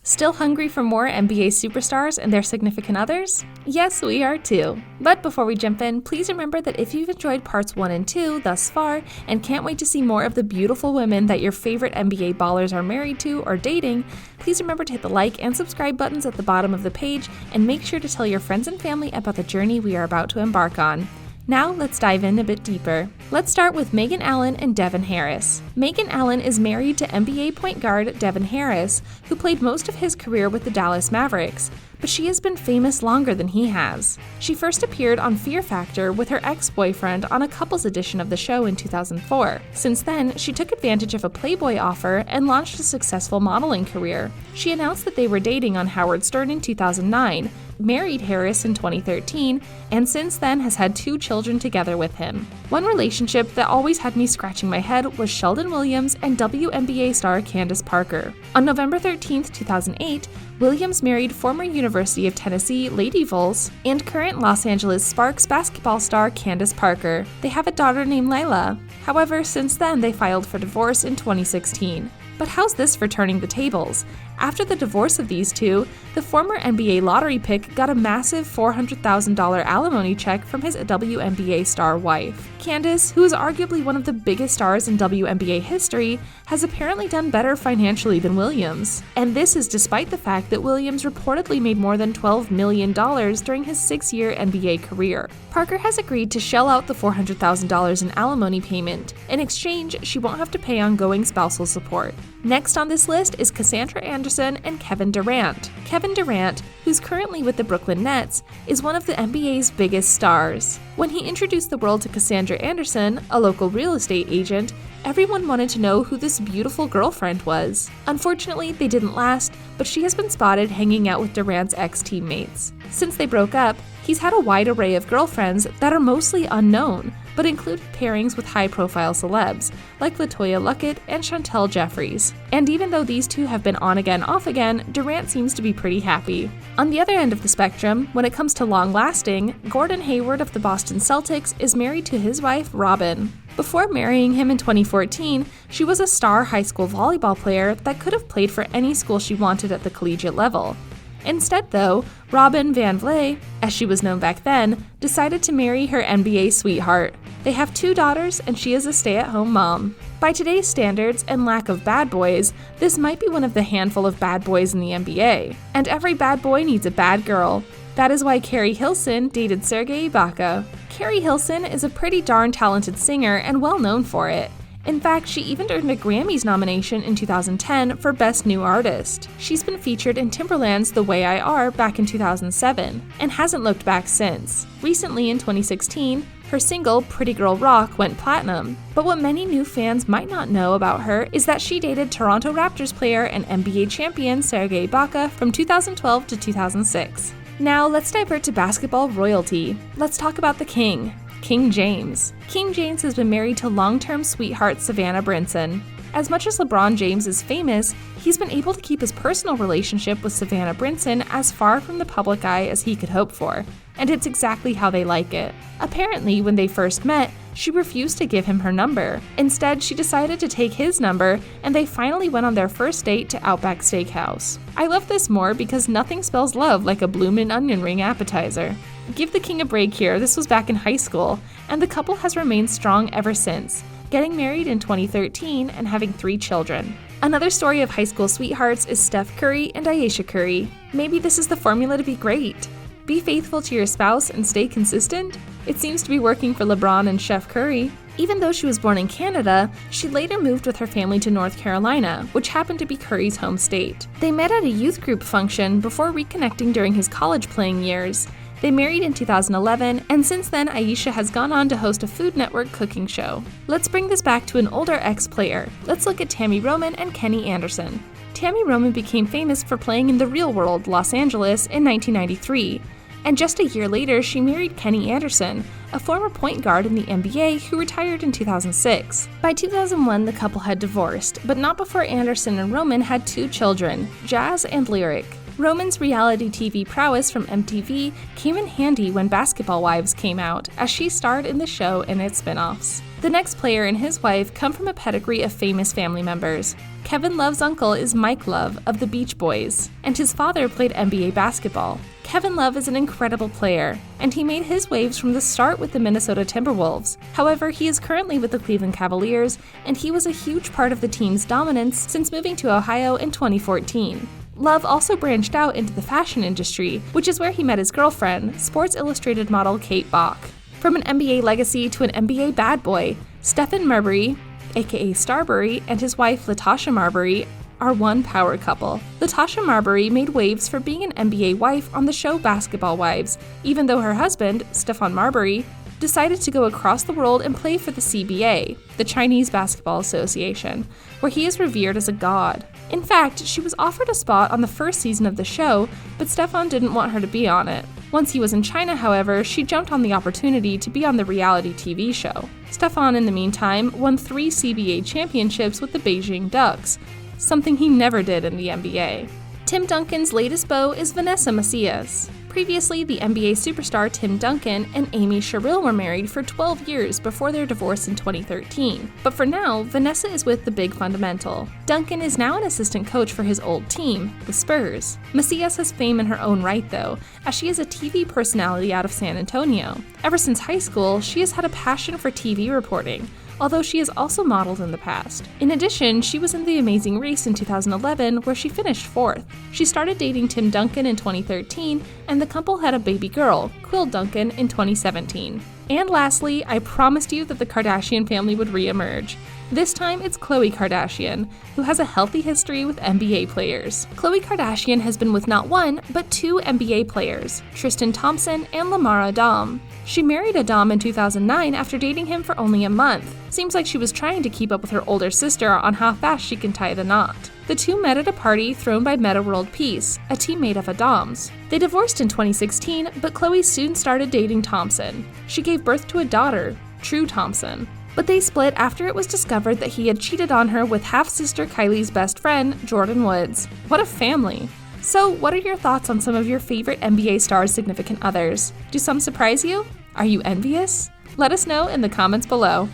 Still hungry for more NBA superstars and their significant others? Yes, we are too. But before we jump in, please remember that if you've enjoyed parts 1 and 2 thus far and can't wait to see more of the beautiful women that your favorite NBA ballers are married to or dating, please remember to hit the like and subscribe buttons at the bottom of the page and make sure to tell your friends and family about the journey we are about to embark on. Now, let's dive in a bit deeper. Let's start with Meghan Allen and Devin Harris. Meghan Allen is married to NBA point guard Devin Harris, who played most of his career with the Dallas Mavericks, but she has been famous longer than he has. She first appeared on Fear Factor with her ex-boyfriend on a couples edition of the show in 2004. Since then, she took advantage of a Playboy offer and launched a successful modeling career. She announced that they were dating on Howard Stern in 2009, married Harris in 2013, and since then has had 2 children together with him. One relationship that always had me scratching my head was Sheldon Williams and WNBA star Candace Parker. On November 13, 2008, Williams married former University of Tennessee Lady Vols and current Los Angeles Sparks basketball star Candace Parker. They have a daughter named Layla. However, since then they filed for divorce in 2016. But how's this for turning the tables? After the divorce of these two, the former NBA lottery pick got a massive $400,000 alimony check from his WNBA star wife. Candace, who is arguably one of the biggest stars in WNBA history, has apparently done better financially than Williams. And this is despite the fact that Williams reportedly made more than $12 million during his 6-year NBA career. Parker has agreed to shell out the $400,000 in alimony payment. In exchange, she won't have to pay ongoing spousal support. Next on this list is Cassandra Anderson and Kevin Durant. Kevin Durant, who's currently with the Brooklyn Nets, is one of the NBA's biggest stars. When he introduced the world to Cassandra Anderson, a local real estate agent, everyone wanted to know who this beautiful girlfriend was. Unfortunately, they didn't last, but she has been spotted hanging out with Durant's ex-teammates. Since they broke up, he's had a wide array of girlfriends that are mostly unknown, but include pairings with high-profile celebs, like LaToya Luckett and Chantel Jeffries. And even though these two have been on again, off again, Durant seems to be pretty happy. On the other end of the spectrum, when it comes to long-lasting, Gordon Hayward of the Boston Celtics is married to his wife, Robyn. Before marrying him in 2014, she was a star high school volleyball player that could have played for any school she wanted at the collegiate level. Instead, though, Robyn Van Vleet, as she was known back then, decided to marry her NBA sweetheart. They have 2 daughters, and she is a stay-at-home mom. By today's standards and lack of bad boys, this might be one of the handful of bad boys in the NBA. And every bad boy needs a bad girl. That is why Carrie Hilson dated Sergei Ibaka. Carrie Hilson is a pretty darn talented singer and well known for it. In fact, she even earned a Grammys nomination in 2010 for Best New Artist. She's been featured in Timbaland's The Way I Are back in 2007, and hasn't looked back since. Recently, in 2016, her single, Pretty Girl Rock, went platinum. But what many new fans might not know about her is that she dated Toronto Raptors player and NBA champion Sergei Ibaka from 2012 to 2006. Now, let's divert to basketball royalty. Let's talk about the king. King James. King James has been married to long-term sweetheart Savannah Brinson. As much as LeBron James is famous, he's been able to keep his personal relationship with Savannah Brinson as far from the public eye as he could hope for, and it's exactly how they like it. Apparently, when they first met, she refused to give him her number. Instead, she decided to take his number, and they finally went on their first date to Outback Steakhouse. I love this more because nothing spells love like a bloomin' onion ring appetizer. Give the king a break here, this was back in high school, and the couple has remained strong ever since, getting married in 2013 and having 3 children. Another story of high school sweethearts is Steph Curry and Ayesha Curry. Maybe this is the formula to be great. Be faithful to your spouse and stay consistent? It seems to be working for LeBron and Chef Curry. Even though she was born in Canada, she later moved with her family to North Carolina, which happened to be Curry's home state. They met at a youth group function before reconnecting during his college playing years. They married in 2011, and since then Ayesha has gone on to host a Food Network cooking show. Let's bring this back to an older ex-player. Let's look at Tami Roman and Kenny Anderson. Tami Roman became famous for playing in the real world, Los Angeles, in 1993. And just a year later, she married Kenny Anderson, a former point guard in the NBA who retired in 2006. By 2001, the couple had divorced, but not before Anderson and Roman had 2 children, Jazz and Lyric. Robyn's reality TV prowess from MTV came in handy when Basketball Wives came out, as she starred in the show and its spin-offs. The next player and his wife come from a pedigree of famous family members. Kevin Love's uncle is Mike Love of the Beach Boys, and his father played NBA basketball. Kevin Love is an incredible player, and he made his waves from the start with the Minnesota Timberwolves. However, he is currently with the Cleveland Cavaliers, and he was a huge part of the team's dominance since moving to Ohio in 2014. Love also branched out into the fashion industry, which is where he met his girlfriend, Sports Illustrated model Kate Bach. From an NBA legacy to an NBA bad boy, Stephen Marbury, aka Starbury, and his wife Latasha Marbury are one power couple. Latasha Marbury made waves for being an NBA wife on the show Basketball Wives, even though her husband, Stephon Marbury, decided to go across the world and play for the CBA, the Chinese Basketball Association, where he is revered as a god. In fact, she was offered a spot on the first season of the show, but Stephon didn't want her to be on it. Once he was in China, however, she jumped on the opportunity to be on the reality TV show. Stephon, in the meantime, won 3 CBA championships with the Beijing Ducks, something he never did in the NBA. Tim Duncan's latest beau is Vanessa Macias. Previously, the NBA superstar Tim Duncan and Amy Sherrill were married for 12 years before their divorce in 2013. But for now, Vanessa is with the Big Fundamental. Duncan is now an assistant coach for his old team, the Spurs. Macias has fame in her own right, though, as she is a TV personality out of San Antonio. Ever since high school, she has had a passion for TV reporting, although she has also modeled in the past. In addition, she was in The Amazing Race in 2011, where she finished 4th. She started dating Tim Duncan in 2013, and the couple had a baby girl, Quill Duncan, in 2017. And lastly, I promised you that the Kardashian family would re-emerge. This time, it's Khloe Kardashian, who has a healthy history with NBA players. Khloe Kardashian has been with not one, but 2 NBA players, Tristan Thompson and Lamar Odom. She married Odom in 2009 after dating him for only a month. Seems like she was trying to keep up with her older sister on how fast she can tie the knot. The two met at a party thrown by Meta World Peace, a teammate of Odom's. They divorced in 2016, but Khloe soon started dating Thompson. She gave birth to a daughter, True Thompson. But they split after it was discovered that he had cheated on her with half-sister Kylie's best friend, Jordyn Woods. What a family! So, what are your thoughts on some of your favorite NBA stars' significant others? Do some surprise you? Are you envious? Let us know in the comments below.